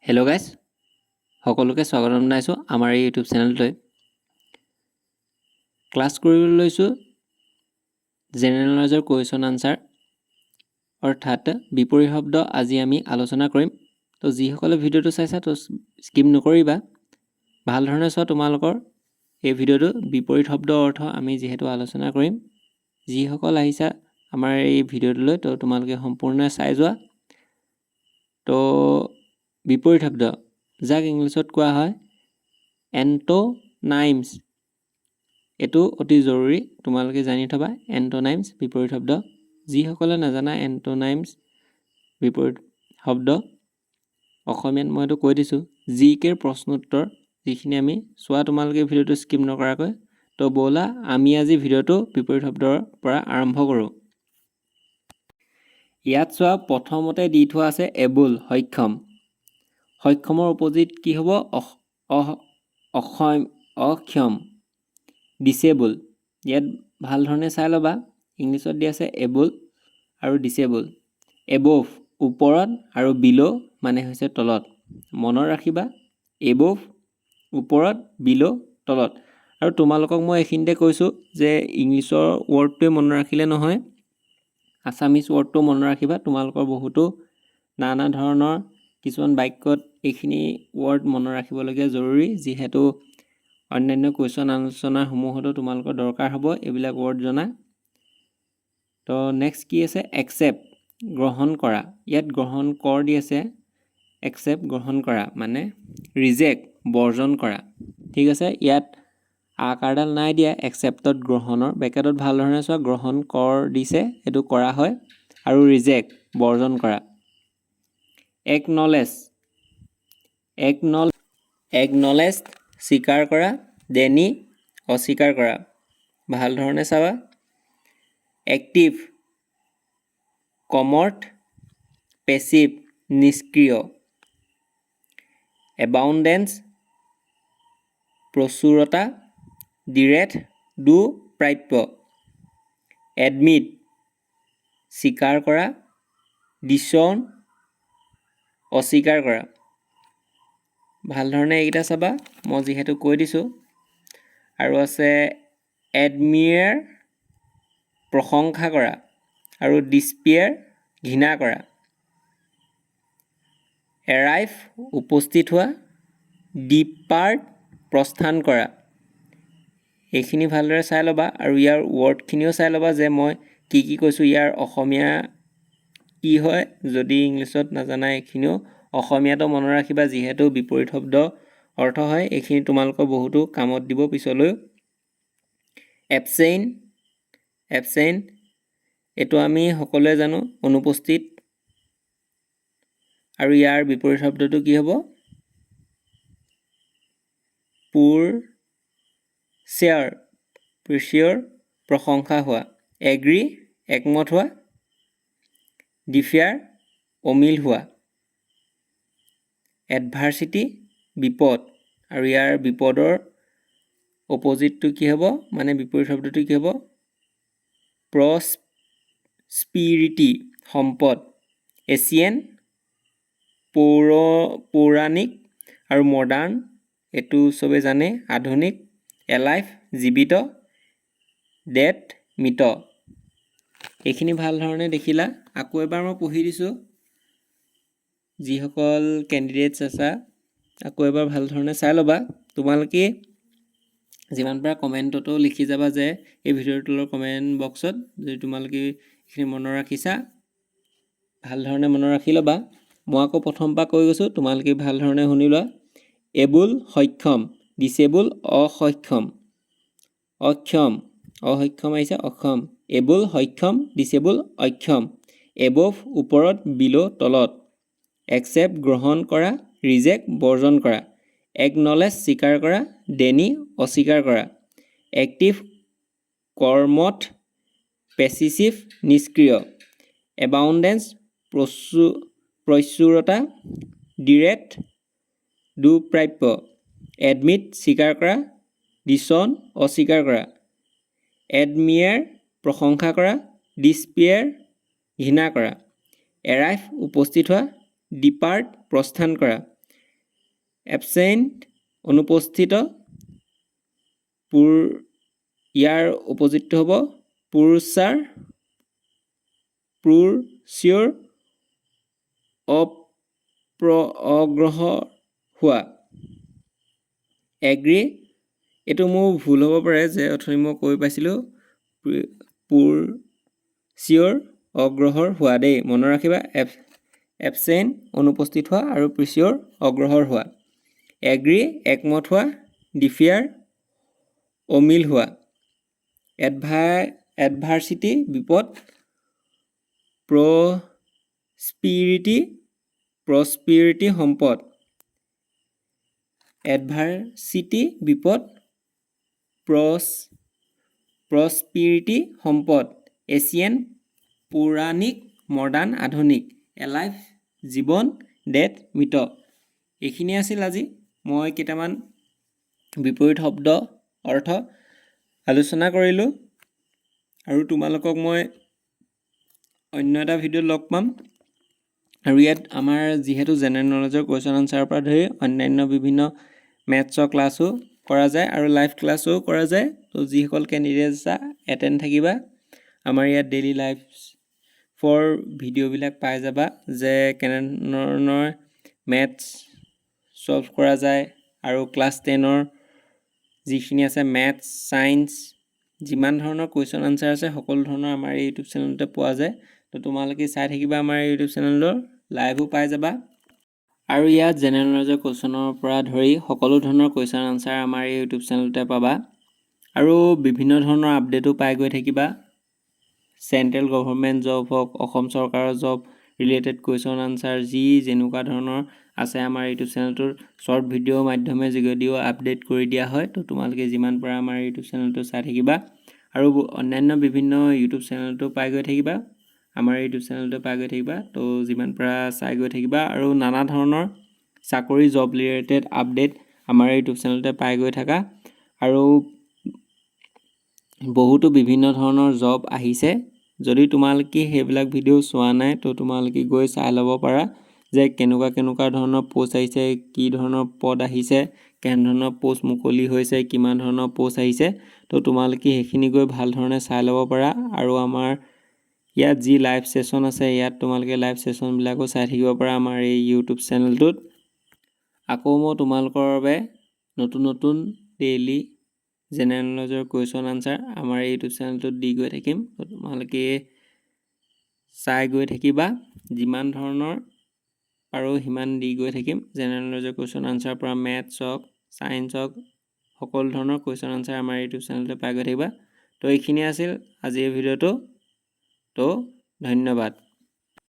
Hello' guys, সকলোকে স্বাগতম জনাইছোঁ আমাৰ এই ইউটিউব চেনেলটোলৈ। ক্লাছ কৰিবলৈ লৈছোঁ জেনেৰেল নলেজৰ কুৱেশ্যন আনচাৰ অৰ্থাৎ বিপৰীত শব্দ আজি আমি আলোচনা কৰিম। তো যিসকলে ভিডিঅ'টো চাইছা তো স্কিপ নকৰিবা, ভাল ধৰণে চোৱা। তোমালোকৰ এই ভিডিঅ'টো বিপৰীত শব্দৰ অৰ্থ আমি যিহেতু আলোচনা কৰিম। যিসকল আহিছা আমাৰ এই ভিডিঅ'টোলৈ তো তোমালোকে সম্পূৰ্ণ চাই যোৱা। তো বিপৰীত শব্দ যাক ইংলিছত কোৱা হয় এণ্ট'নাইমছ, এইটো অতি জৰুৰী, তোমালোকে জানি থবা। এণ্ট'নাইমছ বিপৰীত শব্দ। যিসকলে নাজানা এণ্ট'নাইমছ বিপৰীত শব্দ অসমীয়াত মই এইটো কৈ দিছোঁ। জিকেৰ প্ৰশ্নোত্তৰ যিখিনি আমি চোৱা, তোমালোকে ভিডিঅ'টো স্কিপ নকৰাকৈ। তো ব'লা আমি আজি ভিডিঅ'টো বিপৰীত শব্দৰ পৰা আৰম্ভ কৰোঁ। ইয়াত চোৱা, প্ৰথমতে দি থোৱা আছে এবল, সক্ষম। সক্ষমৰ অপজিট কি হ'ব? অক্ষম, ডিচেবল। ইয়াত ভাল ধৰণে চাই ল'বা, ইংলিছত দি আছে এবল আৰু ডিচেবল। এবভ ওপৰত আৰু বিল' মানে হৈছে তলত। মনত ৰাখিবা, এবভ ওপৰত, বিল' তলত। আৰু তোমালোকক মই এইখিনিতে কৈছোঁ যে ইংলিছৰ ৱৰ্ডটোৱে মনত ৰাখিলে নহয়, আছামিজ ৱৰ্ডটো মনত ৰাখিবা। তোমালোকৰ বহুতো নানা ধৰণৰ কিছুমান বাক্যত এইখিনি ৱৰ্ড মনত ৰাখিবলগীয়া জৰুৰী, যিহেতু অন্যান্য কুৱেশ্যন আলোচনাসমূহতো তোমালোকৰ দৰকাৰ হ'ব এইবিলাক ৱৰ্ড জনা। তো নেক্সট কি আছে? একচেপ্ট, গ্ৰহণ কৰা। ইয়াত গ্ৰহণ কৰ দি আছে, একচেপ্ট গ্ৰহণ কৰা মানে ৰিজেক্ট, বৰ্জন কৰা। ঠিক আছে, ইয়াত আকাৰডাল নাই দিয়া একচেপ্টত গ্ৰহণৰ। বেকেটত ভাল ধৰণে চোৱা, গ্ৰহণ কৰ দিছে, এইটো কৰা হয়, আৰু ৰিজেক্ট বৰ্জন কৰা। একনলেজ স্বীকাৰ কৰা, ডেনি অস্বীকাৰ কৰা। ভাল ধৰণে চাবা। এক্টিভ, কমৰ্থ, পেছিভ, নিষ্ক্ৰিয়। এবাউণ্ডেঞ্চ, প্ৰচুৰতা, ডিৰেথ, দু প্ৰাপ্য। এডমিট, স্বীকাৰ কৰা, ডিছন অস্বীকাৰ কৰা। ভাল ধৰণে এইকেইটা চাবা, মই যিহেতু কৈ দিছোঁ। আৰু আছে এডমিয়াৰ, প্ৰশংসা কৰা, আৰু ডিছপিয়াৰ, ঘৃণা কৰা। এৰাইভ, উপস্থিত হোৱা, ডিপাৰ্ট, প্ৰস্থান কৰা। এইখিনি ভালদৰে চাই ল'বা, আৰু ইয়াৰ ৱৰ্ডখিনিও চাই ল'বা যে মই কি কি কৈছোঁ, ইয়াৰ অসমীয়া কি হয়। যদি ইংলিছত নাজানা এইখিনিও অসমীয়াতো মনত ৰাখিবা, যিহেতু বিপৰীত শব্দ অৰ্থ হয়। এইখিনি তোমালোকৰ বহুতো কামত দিব পিছলৈ। এবচেইন, এইটো আমি সকলোৱে জানো, অনুপস্থিত। আৰু ইয়াৰ বিপৰীত শব্দটো কি হ'ব? প্ৰিচিয়ৰ, প্ৰশংসা হোৱা। এগ্ৰী, একমত হোৱা। ডিফিয়াৰ, অমিল হোৱা। এডভাৰ্চিটি, বিপদ, আৰু ইয়াৰ বিপদৰ অপজিটটো কি হ'ব, মানে বিপৰীত শব্দটো কি হ'ব? প্ৰস্পিৰিটি, সম্পদ। এছিয়েন, পৌৰাণিক, আৰু মডাৰ্ণ, এইটো চবে জানে, আধুনিক। এলাইভ, জীৱিত। ডেড, মৃত। এইখিনি ভাল ধৰণে দেখিলা। আকৌ এবাৰ মই পঢ়ি দিছোঁ, যিসকল কেণ্ডিডেটছ আছা আকৌ এবাৰ ভাল ধৰণে চাই ল'বা। তোমালোকে যিমান পাৰা কমেণ্টতো লিখি যাবা যে এই ভিডিঅ'ৰ তলৰ কমেণ্ট বক্সত, যদি তোমালোকে এইখিনি মনত ৰাখিছা ভাল ধৰণে মনত ৰাখি ল'বা। মই আকৌ প্ৰথম পৰা কৈ গৈছোঁ, তোমালোকে ভাল ধৰণে শুনি লোৱা। এবল, সক্ষম। ডিচেবল, অসক্ষম। অসক্ষম আহিছে, অক্ষম। এবল, সক্ষম। ডিচেবল, অক্ষম। এবভ, ওপৰত, বিল' তলত। একচেপ্ট, গ্ৰহণ কৰা, ৰিজেক্ট, বৰ্জন কৰা। একনলেজ, স্বীকাৰ কৰা, ডেনি অস্বীকাৰ কৰা। এক্টিভ, কৰ্মঠ, পেছিভ, নিষ্ক্ৰিয়। এবাউণ্ডেঞ্চ, প্ৰচুৰতা, ডিৰেথ, দুপ্ৰাপ্য। এডমিট, স্বীকাৰ কৰা, ডিছন অস্বীকাৰ কৰা। এডমিয়াৰ, প্ৰশংসা কৰা, ডিছপিয়াৰ, ঘৃণা কৰা। এৰাইভ, উপস্থিত হোৱা, ডিপাৰ্ট, প্ৰস্থান কৰা। এবচেণ্ট অনুপস্থিত, ইয়াৰ অপজিটটো হ'ব পুৰচাৰ, চিয়ৰ, অগ্ৰসৰ হোৱা। এগ্ৰি, এইটো মোৰ ভুল হ'ব পাৰে যে অথনি মই কৈ পাইছিলোঁ চিয়ৰ অগ্ৰসৰ হোৱা দেই, মনত ৰাখিবা। এবচেণ্ট অনুপস্থিত হোৱা আৰু চিয়ৰ অগ্ৰসৰ হোৱা। এগ্ৰি একমত হোৱা, ডিফিয়াৰ অমিল হোৱা। এডভাৰ্চিটি বিপদ, প্ৰস্পিৰিটি সম্পদ। এডভাৰ্চিটি বিপদ, প্ৰস্পিৰিটি সম্পদ। এছিয়ান পৌৰাণিক, মডাৰ্ণ আধুনিক। এলাইভ জীৱন, ডেথ মৃত। এইখিনি আছিল আজি মই কেইটামান বিপৰীত শব্দ অৰ্থ আলোচনা কৰিলোঁ, আৰু তোমালোকক মই অন্য এটা ভিডিঅ'ত লগ পাম। আৰু ইয়াত আমাৰ যিহেতু জেনেৰেল নলেজৰ কুৱেশ্যন আনচাৰৰ পৰা ধৰি অন্যান্য বিভিন্ন মেথছৰ ক্লাছো কৰা যায় আৰু লাইভ ক্লাছো কৰা যায়। তো যিসকল কেণ্ডিডেট আছা এটেণ্ড থাকিবা। আমাৰ ইয়াত ডেইলি লাইফৰ ভিডিঅ'বিলাক পাই যাবা যে কেনেধৰণৰ মেথছ ছল্ভ কৰা যায়, আৰু ক্লাছ 10ৰ যিখিনি আছে মেথছ, ছায়েন্স, যিমান ধৰণৰ কুৱেশ্যন আনচাৰ আছে সকলো ধৰণৰ আমাৰ এই ইউটিউব চেনেলতে পোৱা যায়। তো তোমালোকে চাই থাকিবা আমাৰ ইউটিউব চেনেলৰ, লাইভো পাই যাবা। আৰু ইয়াত জেনেৰেল নলেজৰ কুৱেশ্যনৰ পৰা ধৰি সকলো ধৰণৰ কুৱেশ্যন আনচাৰ আমাৰ এই ইউটিউব চেনেলতে পাবা। আৰু বিভিন্ন ধৰণৰ আপডেটো পাই গৈ থাকিবা। চেণ্ট্ৰেল গভৰ্ণমেণ্ট জব হওক, অসম চৰকাৰৰ জব ৰিলেটেড কুৱেশ্যন আনচাৰ যি যেনেকুৱা ধৰণৰ আছে আমাৰ ইউটিউব চেনেলটোৰ শ্বৰ্ট ভিডিঅ'ৰ মাধ্যমে যোগেদিও আপডেট কৰি দিয়া হয়। তো তোমালোকে যিমান পাৰা আমাৰ ইউটিউব চেনেলটো চাই থাকিবা, আৰু অন্যান্য বিভিন্ন ইউটিউব চেনেলটো পাই গৈ থাকিবা, আমাৰ ইউটিউব চেনেলটো পাই গৈ থাকিবা। তো যিমান পাৰা চাই গৈ থাকিবা, আৰু নানা ধৰণৰ চাকৰি জব ৰিলেটেড আপডেট আমাৰ ইউটিউব চেনেলতে পাই গৈ থাকা। আৰু বহুতো বিভিন্ন ধৰণৰ জব আহিছে, যদি তোমালোকে সেইবিলাক ভিডিঅ' চোৱা নাই তো তোমালোকে গৈ চাই ল'ব পাৰা যে কেনেকুৱা ধৰণৰ প'ষ্ট আহিছে, কি ধৰণৰ পদ আহিছে, কেনেধৰণৰ প'ষ্ট মুকলি হৈছে, কিমান ধৰণৰ প'ষ্ট আহিছে। তো তোমালোকে সেইখিনি গৈ ভাল ধৰণে চাই ল'ব পাৰা। আৰু আমাৰ ইয়াত যি লাইভ ছেশ্যন আছে, ইয়াত তোমালোকে লাইভ ছেশ্যনবিলাকো চাই থাকিব পাৰা আমাৰ এই ইউটিউব চেনেলটোত। আকৌ মই তোমালোকৰ বাবে নতুন ডেইলি জেনেৰেল নলেজৰ কুৱেশ্যন আনচাৰ আমাৰ এই ইউটিউব চেনেলটোত দি গৈ থাকিম। তোমালোকে চাই গৈ থাকিবা, যিমান ধৰণৰ পাৰোঁ সিমান দি গৈ থাকিম। জেনেৰেল নলেজৰ কুৱেশ্যন আনচাৰৰ পৰা মেথছ হওক, ছায়েন্স হওক, সকলো ধৰণৰ কুৱেশ্যন আনচাৰ আমাৰ ইউটিউব চেনেলতে পাই গৈ থাকিবা। তো এইখিনি আছিল আজিৰ ভিডিঅ'টো। তো ধন্যবাদ।